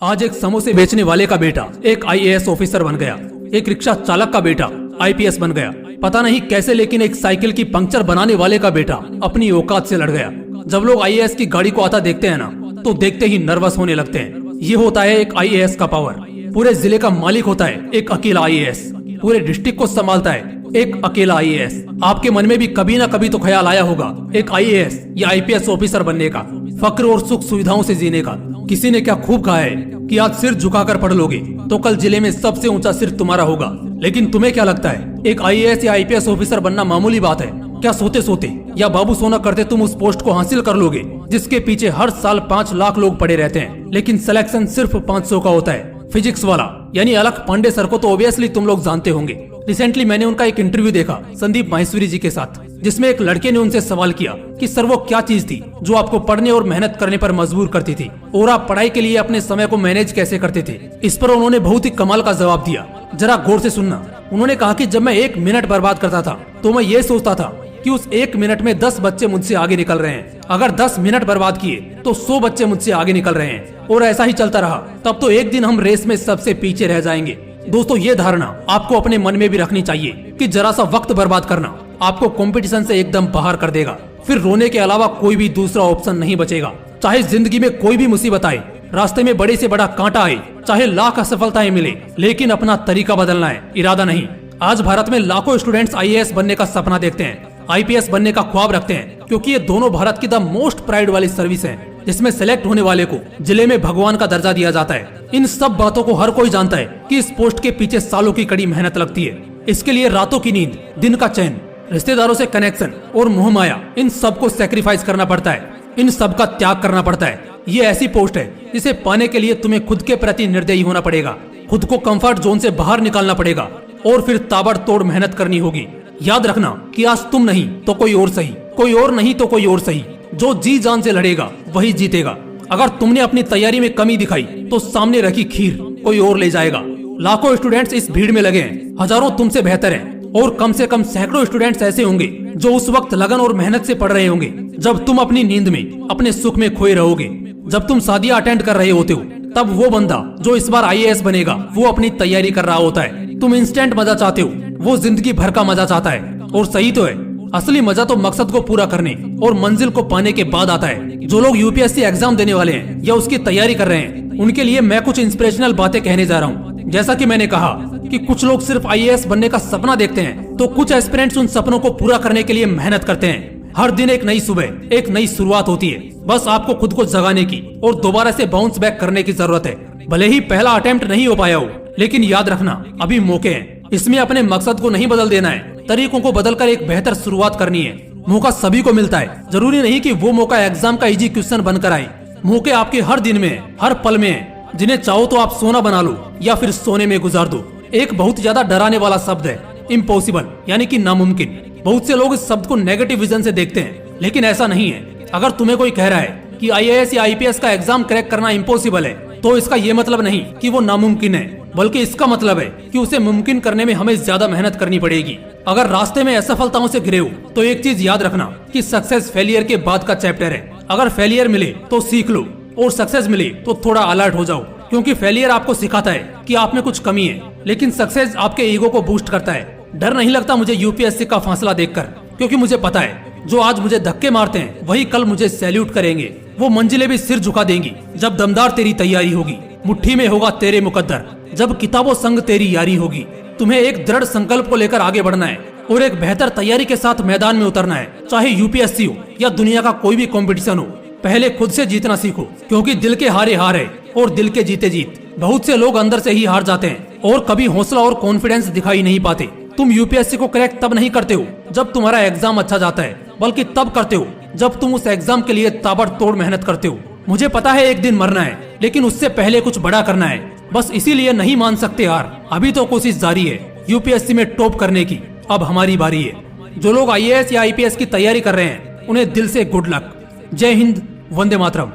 आज एक समोसे बेचने वाले का बेटा एक आईएएस ऑफिसर बन गया। एक रिक्शा चालक का बेटा आईपीएस बन गया। पता नहीं कैसे, लेकिन एक साइकिल की पंक्चर बनाने वाले का बेटा अपनी औकात से लड़ गया। जब लोग आईएएस की गाड़ी को आता देखते हैं ना, तो देखते ही नर्वस होने लगते हैं। ये होता है एक आईएएस का पावर। पूरे जिले का मालिक होता है एक अकेला आईएएस। पूरे डिस्ट्रिक्ट को संभालता है एक अकेला आईएएस। आपके मन में भी कभी ना कभी तो ख्याल आया होगा एक आईएएस या आईपीएस ऑफिसर बनने का, फक्र और सुख सुविधाओं से जीने का। किसी ने क्या खूब कहा है कि आज सिर झुकाकर पढ़ लोगे तो कल जिले में सबसे ऊंचा सिर तुम्हारा होगा। लेकिन तुम्हें क्या लगता है एक आईएएस या आईपीएस ऑफिसर बनना मामूली बात है क्या? सोते सोते या बाबू सोना करते तुम उस पोस्ट को हासिल कर लोगे जिसके पीछे हर साल 5 लाख लोग पड़े रहते हैं, लेकिन सिलेक्शन सिर्फ 500 का होता है। फिजिक्स वाला यानी अलख पांडे सर को तो ऑब्वियसली तुम लोग जानते होंगे। रिसेंटली मैंने उनका एक इंटरव्यू देखा संदीप माहेश्वरी जी के साथ, जिसमें एक लड़के ने उनसे सवाल किया कि सर वो क्या चीज थी जो आपको पढ़ने और मेहनत करने पर मजबूर करती थी, और आप पढ़ाई के लिए अपने समय को मैनेज कैसे करते थे। इस पर उन्होंने बहुत ही कमाल का जवाब दिया। जरा गौर से सुनना। उन्होंने कहा कि जब मैं 1 मिनट बर्बाद करता था तो मैं ये सोचता था कि उस 1 मिनट में 10 बच्चे मुझसे आगे निकल रहे हैं। अगर 10 मिनट बर्बाद किए तो 100 बच्चे मुझसे आगे निकल रहे हैं, और ऐसा ही चलता रहा तब तो एक दिन हम रेस में सबसे पीछे रह जाएंगे। दोस्तों, ये धारणा आपको अपने मन में भी रखनी चाहिए कि जरा सा वक्त बर्बाद करना आपको कंपटीशन से एकदम बाहर कर देगा। फिर रोने के अलावा कोई भी दूसरा ऑप्शन नहीं बचेगा। चाहे जिंदगी में कोई भी मुसीबत आए, रास्ते में बड़े से बड़ा कांटा आए, चाहे लाख असफलताएं मिले, लेकिन अपना तरीका बदलना है, इरादा नहीं। आज भारत में लाखों स्टूडेंट्स आईएएस बनने का सपना देखते हैं, आईपीएस बनने का ख्वाब रखते हैं, क्योंकि ये दोनों भारत की द मोस्ट प्राइड वाली सर्विस है, जिसमें सेलेक्ट होने वाले को जिले में भगवान का दर्जा दिया जाता है। इन सब बातों को हर कोई जानता है कि इस पोस्ट के पीछे सालों की कड़ी मेहनत लगती है। इसके लिए रातों की नींद, दिन का चैन, रिश्तेदारों से कनेक्शन और मोह माया, इन सब को सेक्रीफाइस करना पड़ता है, इन सब का त्याग करना पड़ता है। ये ऐसी पोस्ट है जिसे पाने के लिए तुम्हें खुद के प्रति निर्दयी होना पड़ेगा, खुद को कंफर्ट जोन से बाहर निकालना पड़ेगा, और फिर ताबड़तोड़ मेहनत करनी होगी। याद रखना कि आज तुम नहीं तो कोई और सही, कोई और नहीं तो कोई और सही। जो जी जान से लड़ेगा वही जीतेगा। अगर तुमने अपनी तैयारी में कमी दिखाई तो सामने रखी खीर कोई और ले जाएगा। लाखों स्टूडेंट्स इस भीड़ में लगे हैं, हजारों तुमसे बेहतर हैं, और कम से कम सैकड़ों स्टूडेंट्स ऐसे होंगे जो उस वक्त लगन और मेहनत से पढ़ रहे होंगे जब तुम अपनी नींद में, अपने सुख में खोए रहोगे। जब तुम शादियां अटेंड कर रहे होते हो तब वो बंदा जो इस बार आईएएस बनेगा वो अपनी तैयारी कर रहा होता है। तुम इंस्टेंट मजा चाहते हो, वो जिंदगी भर का मजा चाहता है। और सही तो है, असली मजा तो मकसद को पूरा करने और मंजिल को पाने के बाद आता है। जो लोग यूपीएससी एग्जाम देने वाले हैं या उसकी तैयारी कर रहे हैं, उनके लिए मैं कुछ इंस्पिरेशनल बातें कहने जा रहा हूँ। जैसा कि मैंने कहा कि कुछ लोग सिर्फ आईएएस बनने का सपना देखते हैं, तो कुछ एस्पिरेंट्स उन सपनों को पूरा करने के लिए मेहनत करते हैं। हर दिन एक नई सुबह, एक नई शुरुआत होती है। बस आपको खुद को जगाने की और दोबारा से बाउंस बैक करने की जरूरत है। भले ही पहला अटेम्प्ट नहीं हो पाया हो, लेकिन याद रखना अभी मौके हैं। इसमें अपने मकसद को नहीं बदल देना है, तरीकों को बदलकर एक बेहतर शुरुआत करनी है। मौका सभी को मिलता है, जरूरी नहीं कि वो मौका एग्जाम का इजी क्वेश्चन बनकर आए। मौके आपके हर दिन में, हर पल में है। जिन्हें चाहो तो आप सोना बना लो या फिर सोने में गुजार दो। एक बहुत ज्यादा डराने वाला शब्द है इम्पॉसिबल, यानी कि नामुमकिन। बहुत से लोग इस शब्द को नेगेटिव विजन से देखते हैं, लेकिन ऐसा नहीं है। अगर तुम्हें कोई कह रहा है कि आईएएस या आईपीएस का एग्जाम क्रैक करना इम्पॉसिबल है, तो इसका ये मतलब नहीं कि वो नामुमकिन है, बल्कि इसका मतलब है कि उसे मुमकिन करने में हमें ज्यादा मेहनत करनी पड़ेगी। अगर रास्ते में असफलताओं से घिरे हो तो एक चीज याद रखना कि सक्सेस फेलियर के बाद का चैप्टर है। अगर फेलियर मिले तो सीख लो, और सक्सेस मिले तो थोड़ा अलर्ट हो जाओ, क्योंकि फेलियर आपको सिखाता है कि आप में कुछ कमी है, लेकिन सक्सेस आपके ईगो को बूस्ट करता है। डर नहीं लगता मुझे यूपीएससी का फासला देखकर, क्योंकि मुझे पता है जो आज मुझे धक्के मारते हैं वही कल मुझे सैल्यूट करेंगे। वो मंजिलें भी सिर झुका देंगी जब दमदार तेरी तैयारी होगी। मुट्ठी में होगा तेरे मुकद्दर जब किताबों संग तेरी यारी होगी। तुम्हें एक दृढ़ संकल्प को लेकर आगे बढ़ना है और एक बेहतर तैयारी के साथ मैदान में उतरना है, चाहे यूपीएससी हो या दुनिया का कोई भी कंपटीशन हो। पहले खुद से जीतना सीखो, क्योंकि दिल के हारे हार है और दिल के जीते जीत। बहुत से लोग अंदर से ही हार जाते हैं और कभी हौसला और कॉन्फिडेंस दिखाई नहीं पाते। तुम यूपीएससी को क्रैक तब नहीं करते हो जब तुम्हारा एग्जाम अच्छा जाता है, बल्कि तब करते हो जब तुम उस एग्जाम के लिए ताबड़तोड़ मेहनत करते हो। मुझे पता है एक दिन मरना है, लेकिन उससे पहले कुछ बड़ा करना है। बस इसीलिए नहीं मान सकते यार, अभी तो कोशिश जारी है यूपीएससी में टॉप करने की। अब हमारी बारी है। जो लोग आईएएस या आईपीएस की तैयारी कर रहे हैं, उन्हें दिल से गुड लक। जय हिंद, वंदे मातरम।